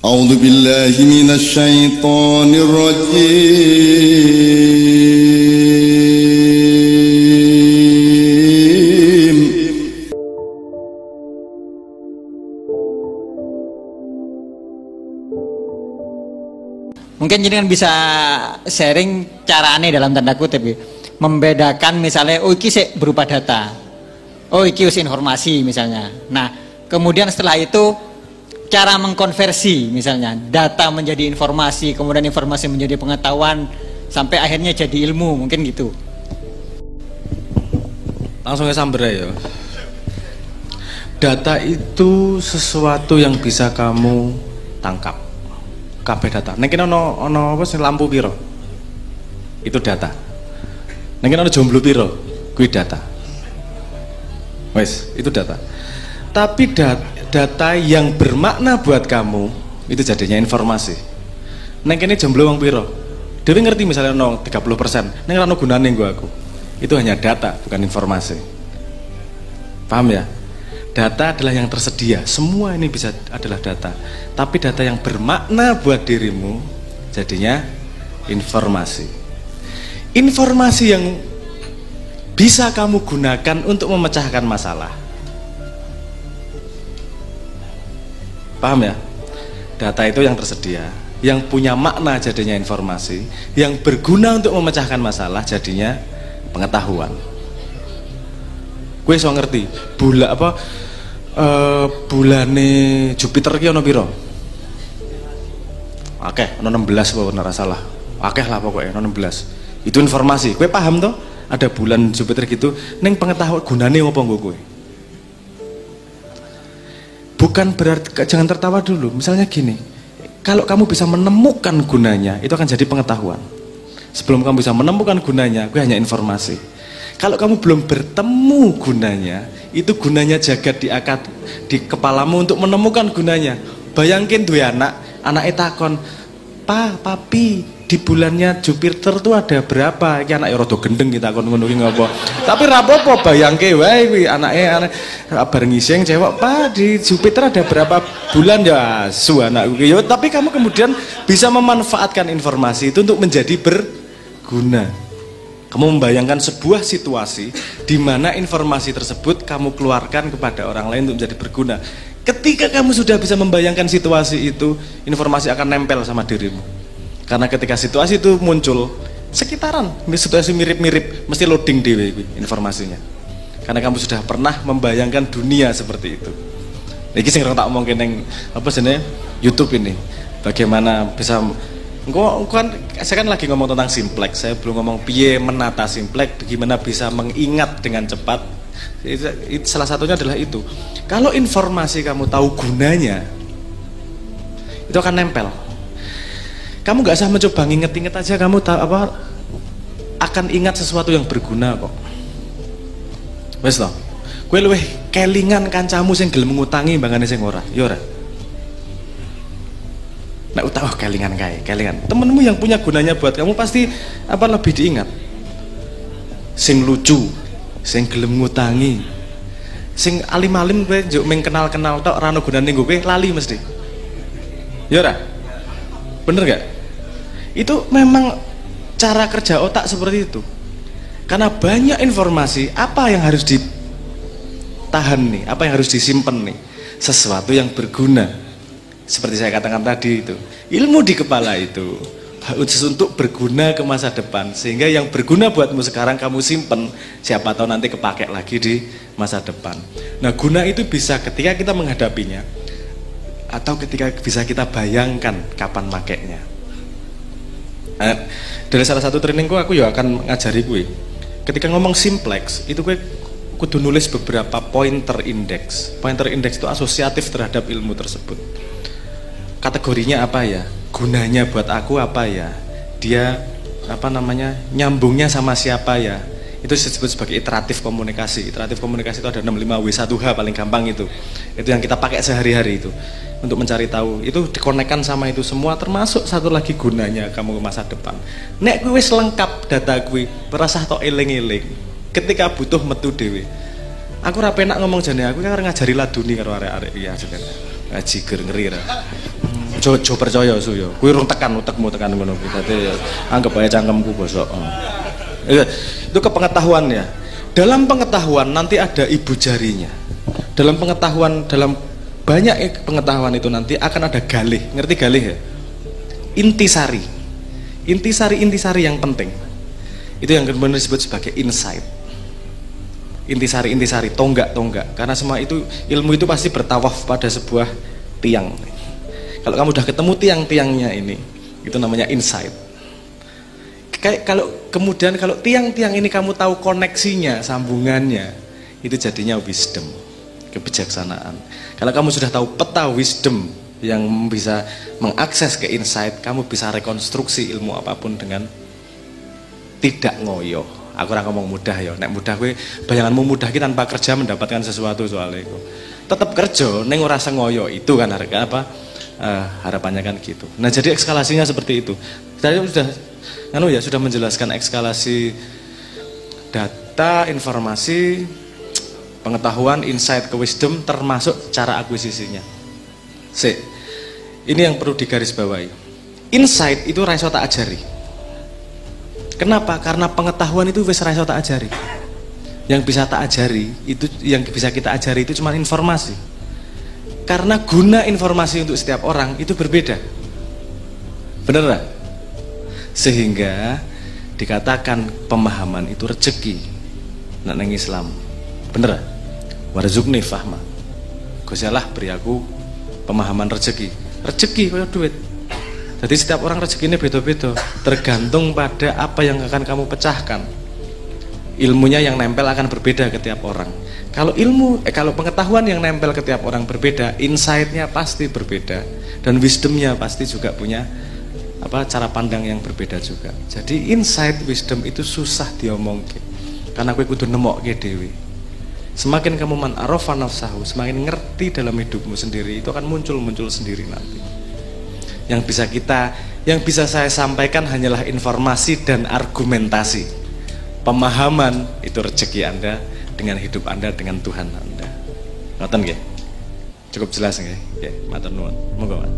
أعوذ بالله من الشيطان الرجيم. Mungkin jenengan bisa sharing carane dalam tanda kutip membedakan misalnya oh iki sik berupa data, oh iki wis informasi misalnya. Nah kemudian setelah itu cara mengkonversi misalnya data menjadi informasi, kemudian informasi menjadi pengetahuan sampai akhirnya jadi ilmu, mungkin gitu. Langsung sambar ya. Data itu sesuatu yang bisa kamu tangkap. Kabeh data. Nek kene ana apa sing lampu piro? Itu data. Nek kene ana jomblo piro? Kuwi data. Wes, itu data. Tapi data yang bermakna buat kamu itu jadinya informasi. Nek kene jomblo wong piro? Dhewe ngerti misalnya 30%, nek ora ono gunane nggo aku. Itu hanya data, bukan informasi. Paham ya? Data adalah yang tersedia, semua ini bisa adalah data. Tapi data yang bermakna buat dirimu jadinya informasi. Informasi yang bisa kamu gunakan untuk memecahkan masalah. Paham ya? Data itu yang tersedia, yang punya makna jadinya informasi, yang berguna untuk memecahkan masalah jadinya pengetahuan. Gue so ngerti, bulane Jupiter ki ono piro? Akeh, ono 16 apa ora salah. Akeh lah pokoknya ono 16. Itu informasi. Kowe paham toh? Ada bulan Jupiter gitu, ning pengetahuan gunane apa nggo kowe? Bukan berarti jangan tertawa dulu. Misalnya gini, kalau kamu bisa menemukan gunanya, itu akan jadi pengetahuan. Sebelum kamu bisa menemukan gunanya, gue hanya informasi. Kalau kamu belum bertemu gunanya, itu gunanya jagat di kepalamu untuk menemukan gunanya. Bayangin duwe anaknya takon, "Pa, papi, di bulannya Jupiter tuh ada berapa?" Iki anake rada gendeng kita kon ngono ki ngopo. Tapi ra apa-apa bayangke wae kuwi anake bareng ngising cewek, "Pa, di Jupiter ada berapa bulan?" Ya asu anakku ki. Ya tapi kamu kemudian bisa memanfaatkan informasi itu untuk menjadi berguna. Kamu membayangkan sebuah situasi di mana informasi tersebut kamu keluarkan kepada orang lain untuk menjadi berguna. Ketika kamu sudah bisa membayangkan situasi itu, informasi akan nempel sama dirimu. Karena ketika situasi itu muncul, sekitaran situasi mirip-mirip, mesti loading dewe informasinya. Karena kamu sudah pernah membayangkan dunia seperti itu. Iki sing tak omongke ning apa jenenge YouTube ini. Bagaimana bisa saya kan lagi ngomong tentang simplex, saya belum ngomong piye menata simplex, bagaimana bisa mengingat dengan cepat. Salah satunya adalah itu. Kalau informasi kamu tahu gunanya, itu akan nempel. Kamu gak usah mencoba nginget-inget aja, kamu tahu apa akan ingat sesuatu yang berguna kok. Wes toh, kowe luwih kelingan kancamu sing gelem ngutangi mbangane sing ora, ya ora. Nek utang kelingan kae, kelingan. Temenmu yang punya gunanya buat kamu pasti apa lebih diingat. Sing lucu, sing gelem ngutangi, sing alim-alim kowe njuk meng kenal-kenal tok ora ono gunane nggo kowe lali mesti. Ya ora? Bener gak? Itu memang cara kerja otak seperti itu. Karena banyak informasi, apa yang harus ditahan nih, apa yang harus disimpan nih? Sesuatu yang berguna. Seperti saya katakan tadi itu, ilmu di kepala itu untuk berguna ke masa depan, sehingga yang berguna buatmu sekarang kamu simpen, siapa tahu nanti kepake lagi di masa depan. Nah guna itu bisa ketika kita menghadapinya, atau ketika bisa kita bayangkan kapan makainya. Dari salah satu trainingku aku ya akan ngajari gue, ketika ngomong simplex itu gue kudu nulis beberapa pointer index. Pointer index itu asosiatif terhadap ilmu tersebut. Kategorinya apa ya, gunanya buat aku apa ya, dia apa namanya nyambungnya sama siapa ya, itu disebut sebagai iteratif komunikasi. Iteratif komunikasi itu ada 65W1H paling gampang itu yang kita pakai sehari-hari itu untuk mencari tahu, itu dikonekkan sama itu semua, termasuk satu lagi gunanya kamu ke masa depan. Nek gue wis lengkap data gue, perasah tok eling-eling ketika butuh metu dewe. Aku ra penak ngomong jane aku kan ngajari laduni karo arek-arek iya jenenge. Ngaji ger ngeri ra. Ojo percaya suyo. Kuwi urung tekan utekmu tekan ngono kuwi. Dadi anggap ae cangkemku bosok. Itu kepengetahuan ya. Dalam pengetahuan nanti ada ibu jarinya. Dalam pengetahuan, dalam banyak pengetahuan itu nanti akan ada galih. Ngerti galih ya? Intisari. Intisari yang penting. Itu yang kemudian disebut sebagai insight. Intisari, tonggak. Karena semua itu, ilmu itu pasti bertawaf pada sebuah tiang. Kalau kamu udah ketemu tiang-tiangnya ini, itu namanya insight. Kayak kalau tiang-tiang ini kamu tahu koneksinya, sambungannya, itu jadinya wisdom, kebijaksanaan. Kalau kamu sudah tahu peta wisdom yang bisa mengakses ke insight, kamu bisa rekonstruksi ilmu apapun dengan tidak ngoyo. Aku ora ngomong mudah ya, nek mudah kowe bayanganmu mudah ki tanpa kerja mendapatkan sesuatu soalnya itu. Tetap kerja ning ora sengoyo, itu kan harga apa? Harapannya kan gitu. Nah, jadi eskalasinya seperti itu. Tadi sudah menjelaskan eskalasi data, informasi, pengetahuan, insight ke wisdom termasuk cara akuisisinya. Ini yang perlu digarisbawahi. Insight itu ra iso tak ajari. Kenapa? Karena pengetahuan itu wis ra iso tak ajari. Yang bisa tak ajari itu, yang bisa kita ajari itu cuma informasi. Karena guna informasi untuk setiap orang itu berbeda. Bener gak? Sehingga dikatakan pemahaman itu rezeki nang Islam. Bener gak? Warzuqni fahma. Gusti Allah beri aku pemahaman rezeki. Rezeki kayak duit. Jadi setiap orang rezekinya beda-beda, tergantung pada apa yang akan kamu pecahkan. Ilmunya yang nempel akan berbeda ke tiap orang. Kalau kalau pengetahuan yang nempel ke tiap orang berbeda, insight-nya pasti berbeda, dan wisdom-nya pasti juga punya cara pandang yang berbeda juga. Jadi insight wisdom itu susah diomongke, karena kowe kudu nemokke dhewe. Semakin kamu man arafa nafsahu, semakin ngerti dalam hidupmu sendiri, itu akan muncul sendiri nanti. Yang bisa saya sampaikan hanyalah informasi dan argumentasi. Pemahaman itu rezeki Anda dengan hidup Anda dengan Tuhan Anda. Ngoten nggih? Cukup jelas nggih? Nggih, matur nuwun. Monggo, Mas.